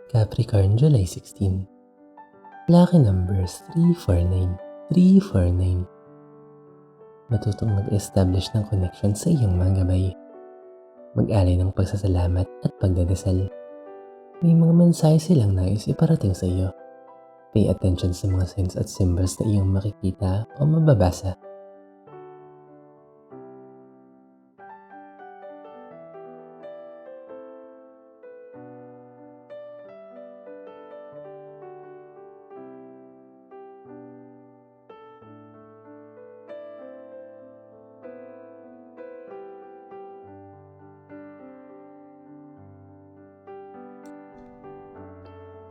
Capricorn, July 16. Lucky numbers 349. 349. Matutong mag-establish ng connection sa iyong mga gabay. Mag-alay ng pagsasalamat at pagdadasal. May mga mensahe silang nais iparating sa iyo. Pay attention sa mga signs at symbols na iyong makikita o mababasa.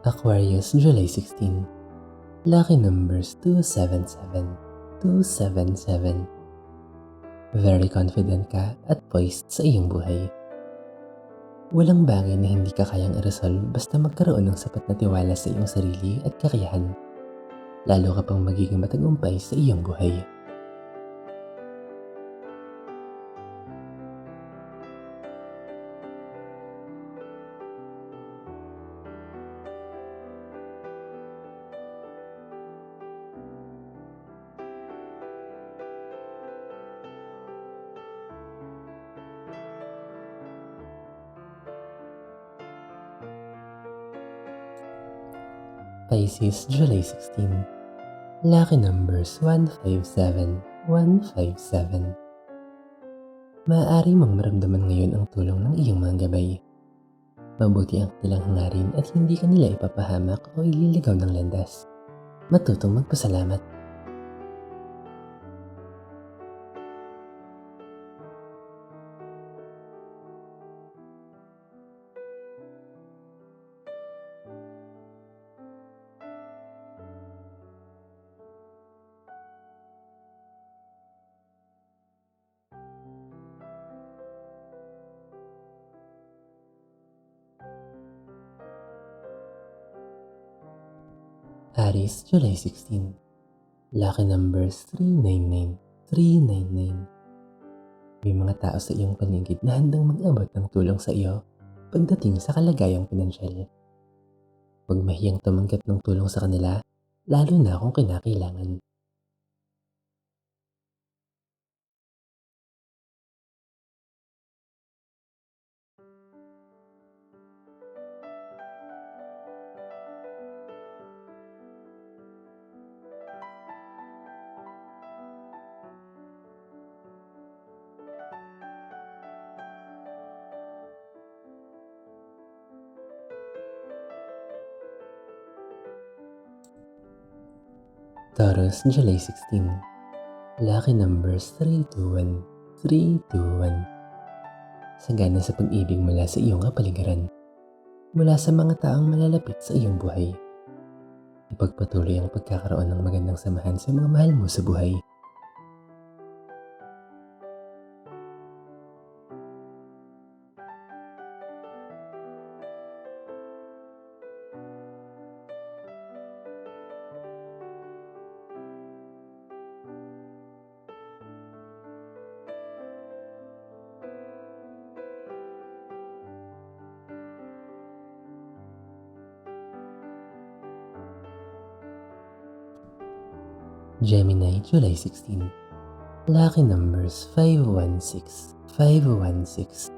Aquarius, July 16. Lucky numbers 277. 277. Very confident ka at poised sa iyong buhay. Walang bagay na hindi ka kayang i-resolve basta magkaroon ng sapat na tiwala sa iyong sarili at kakayahan. Lalo ka pang magiging matagumpay sa iyong buhay. Pisces, July 16. Lucky numbers 157. 157. Maaari mong maramdaman ngayon ang tulong ng iyong mga gabay. Mabuti ang kanilang hangarin at hindi ka nila ipapahamak o ililigaw ng landas. Matutong magpasalamat. Aries, July 16. Lucky numbers 399. 399. May mga tao sa iyong paligid na handang mag-abot ng tulong sa iyo pagdating sa kalagayang pinansyal. Huwag mahiyang tumanggap ng tulong sa kanila, lalo na kung kinakailangan. Taurus, July 16. Lucky numbers 321. 321. Sagana sa pag-ibig mula sa iyong kapaligiran. Mula sa mga taong malalapit sa iyong buhay. Ipagpatuloy ang pagkakaroon ng magandang samahan sa mga mahal mo sa buhay. Gemini, July 16. Lucky numbers 516. 516.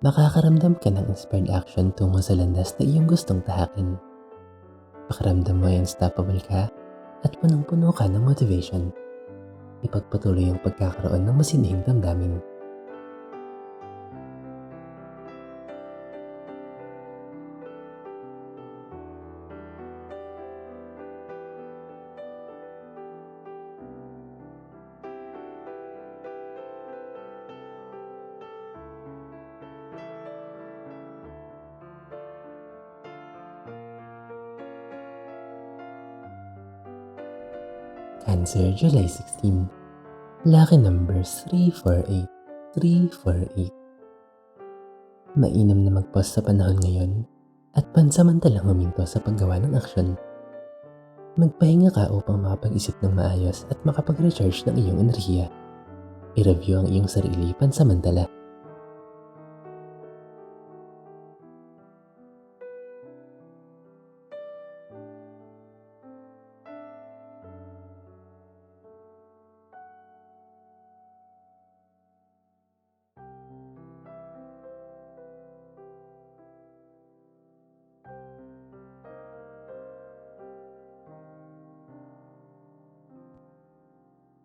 Makakaramdam ka ng inspired action tungo sa landas na iyong gustong tahakin. Pakiramdam mo ay unstoppable ka at punong-puno ka ng motivation. Ipagpatuloy ang pagkakaroon ng masinhing damdamin. Cancer, July 16. Lucky numbers 348. 348. Mainam na mag-pause sa panahon ngayon at pansamantalang huminto sa paggawa ng aksyon. Magpahinga ka upang makapag-isip ng maayos at makapag-recharge ng iyong enerhiya. I-review ang iyong sarili pansamantala.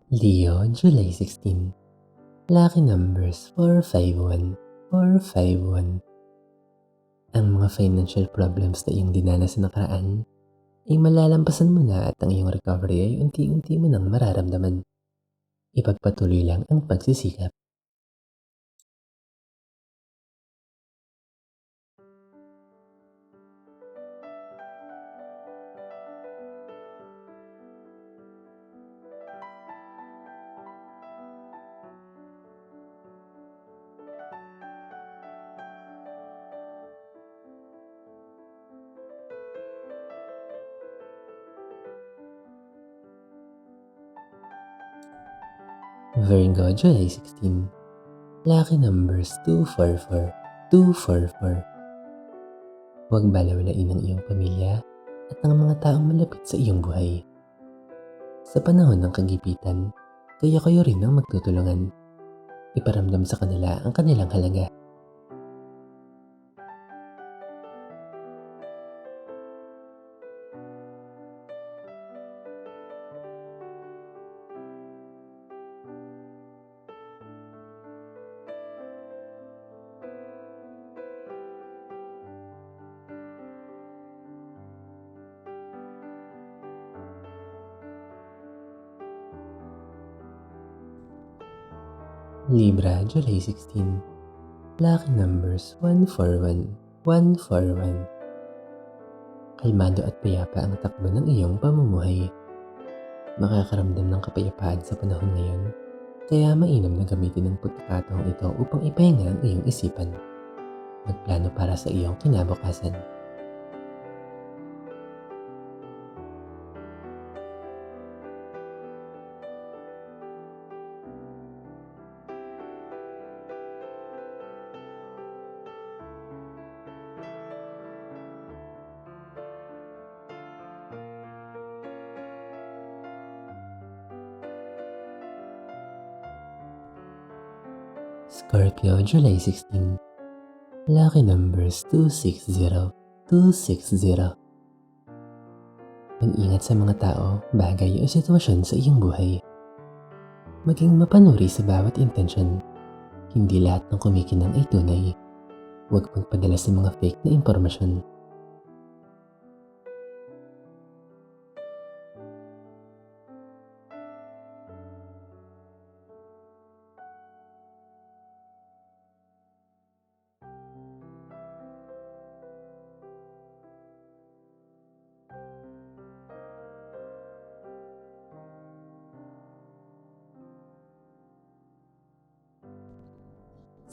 Leo, July 16. Lucky numbers 451, 451. Ang mga financial problems na iyong dinanas sa nakaraan ay malalampasan mo na at ang iyong recovery ay unti-unti mo nang mararamdaman. Ipagpatuloy lang ang pagsisikap. Virgo, July 16. Lucky numbers 244, 244. Huwag balewalain ang iyong pamilya at ang mga taong malapit sa iyong buhay. Sa panahon ng kagipitan, kayo rin ang magtutulungan. Iparamdam sa kanila ang kanilang halaga. Libra, July 16. Lucky numbers 141, 141. Kalmado at payapa ang takbo ng iyong pamumuhay. Makakaramdam ng kapayapaan sa panahon ngayon, kaya mainam na gamitin ang pagkakataong ito upang ipahinga ang iyong isipan. Magplano para sa iyong kinabukasan. Scorpio, July 16. Lucky numbers 260, 260. Mag-ingat sa mga tao, bagay o sitwasyon sa iyong buhay. Maging mapanuri sa bawat intensyon. Hindi lahat ng kumikinang ay tunay. Huwag magpadala sa mga fake na impormasyon.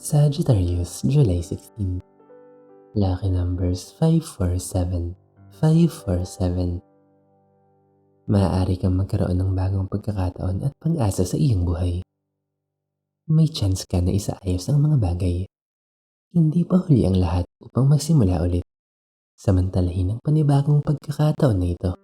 Sagittarius, July 16. Lucky numbers 547, 547. Maaari kang magkaroon ng bagong pagkakataon at pag-asa sa iyong buhay. May chance ka na isaayos ang mga bagay. Hindi pa huli ang lahat upang magsimula ulit. Samantalahin ang panibagong pagkakataon na ito.